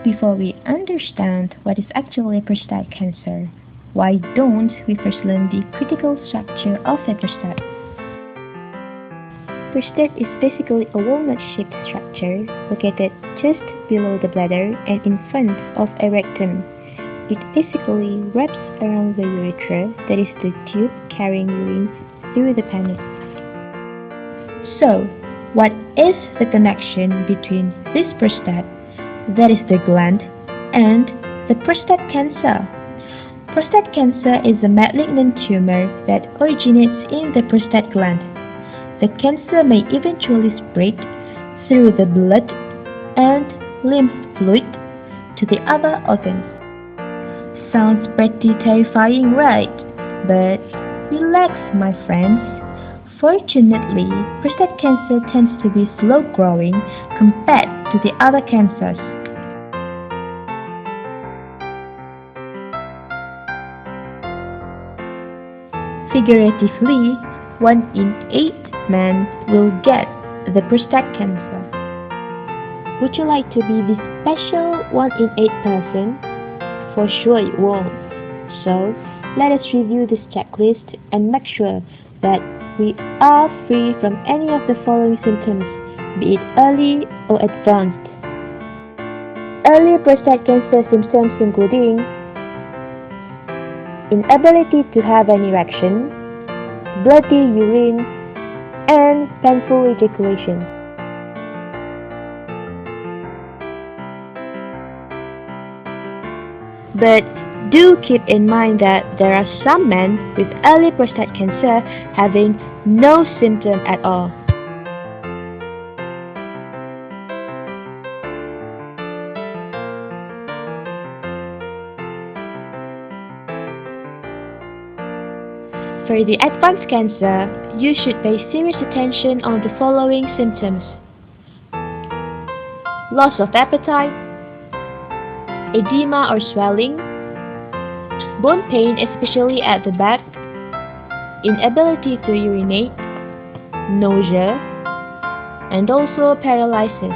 Before we understand what is actually prostate cancer, why don't we first learn the critical structure of the prostate? Prostate is basically a walnut-shaped structure located just below the bladder and in front of a rectum. It basically wraps around the urethra, that is the tube carrying urine through the penis. So, what is the connection between this prostate, that is the gland, and the prostate cancer? Prostate cancer is a malignant tumor that originates in the prostate gland. The cancer may eventually spread through the blood and lymph fluid to the other organs. Sounds pretty terrifying, right? But relax, my friends. Fortunately, prostate cancer tends to be slow-growing compared to the other cancers. Figuratively, 1 in 8 men will get the prostate cancer. Would you like to be the special 1 in 8 person? For sure it won't. So, let us review this checklist and make sure that we are free from any of the following symptoms, be it early or advanced. Early prostate cancer symptoms including inability to have an erection, bloody urine, and painful ejaculation. But do keep in mind that there are some men with early prostate cancer having no symptom at all. For the advanced cancer, you should pay serious attention on the following symptoms: loss of appetite, edema or swelling, bone pain especially at the back, inability to urinate, nausea, and also paralysis.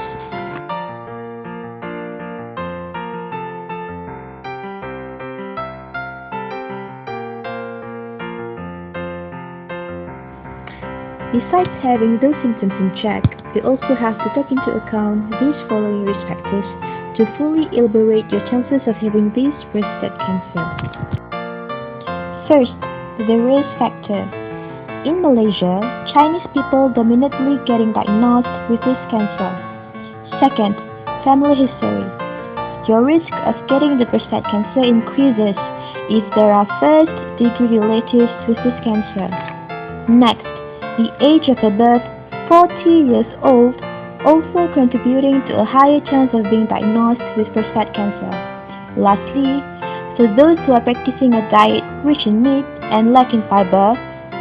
Besides having those symptoms in check, we also have to take into account these following risk factors to fully elaborate your chances of having this prostate cancer. First, the risk factor. In Malaysia, Chinese people dominantly getting diagnosed with this cancer. Second, family history. Your risk of getting the prostate cancer increases if there are first-degree relatives with this cancer. Next, the age of above 40 years old also contributing to a higher chance of being diagnosed with prostate cancer. Lastly, for those who are practicing a diet rich in meat and lacking fiber,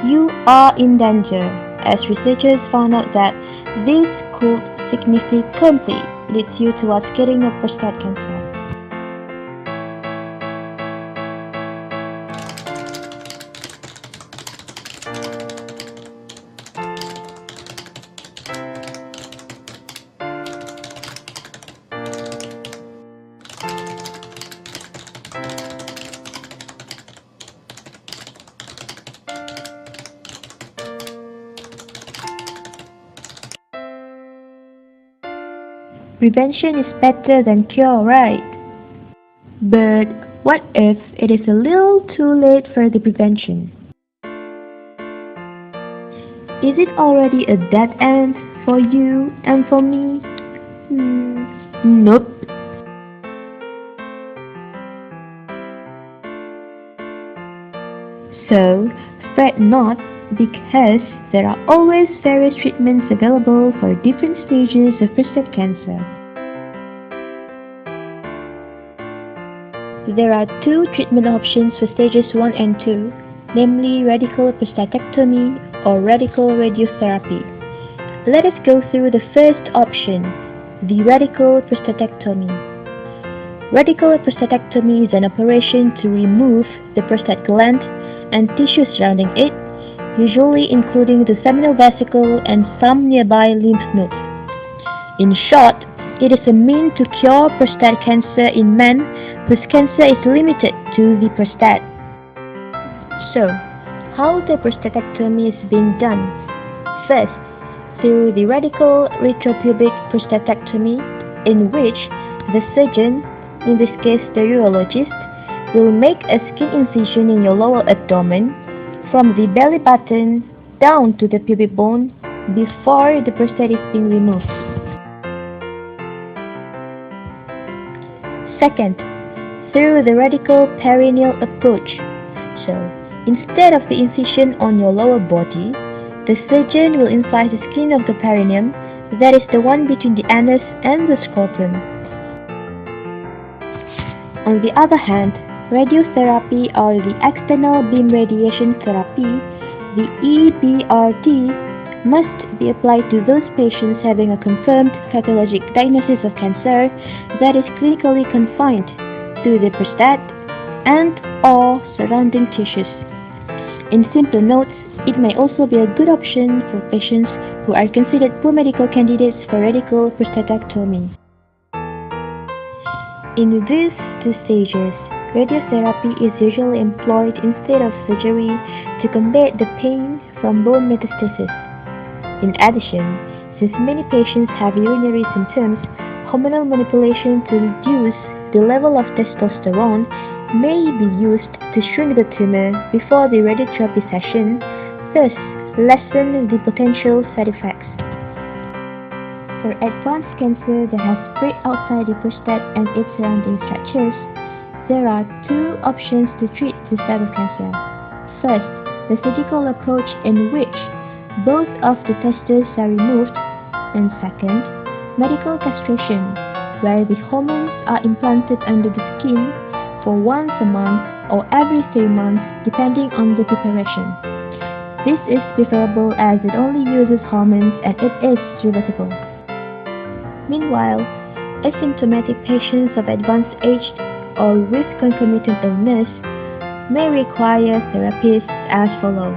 you are in danger, as researchers found out that this could significantly lead you towards getting a prostate cancer. Prevention is better than cure, right? But what if it is a little too late for the prevention? Is it already a dead end for you and for me? Nope. So, fret not, because there are always various treatments available for different stages of prostate cancer. There are 2 treatment options for stages 1 and 2, namely radical prostatectomy or radical radiotherapy. Let us go through the first option, the radical prostatectomy. Radical prostatectomy is an operation to remove the prostate gland and tissue surrounding it, usually including the seminal vesicle and some nearby lymph nodes. In short, It is a mean to cure prostate cancer in men whose cancer is limited to the prostate. So, how the prostatectomy is being done? First, through the radical retropubic prostatectomy, in which the surgeon, in this case the urologist, will make a skin incision in your lower abdomen from the belly button down to the pubic bone before the prostate is being removed. Second, through the radical perineal approach. So, instead of the incision on your lower body, the surgeon will incise the skin of the perineum, that is the one between the anus and the scrotum. On the other hand, radiotherapy or the external beam radiation therapy, the EBRT, must be applied to those patients having a confirmed pathologic diagnosis of cancer that is clinically confined to the prostate and or surrounding tissues. In simple notes, it may also be a good option for patients who are considered poor medical candidates for radical prostatectomy. In these two stages, radiotherapy is usually employed instead of surgery to combat the pain from bone metastasis. In addition, since many patients have urinary symptoms, hormonal manipulation to reduce the level of testosterone may be used to shrink the tumor before the radiotherapy session, thus lessen the potential side effects. For advanced cancer that has spread outside the prostate and its surrounding structures, there are two options to treat this type of cancer. First, the surgical approach in which both of the testes are removed, and second, medical castration, where the hormones are implanted under the skin for once a month or every 3 months depending on the preparation. This is preferable as it only uses hormones and it is reversible. Meanwhile, asymptomatic patients of advanced age or with concomitant illness may require therapies as follows.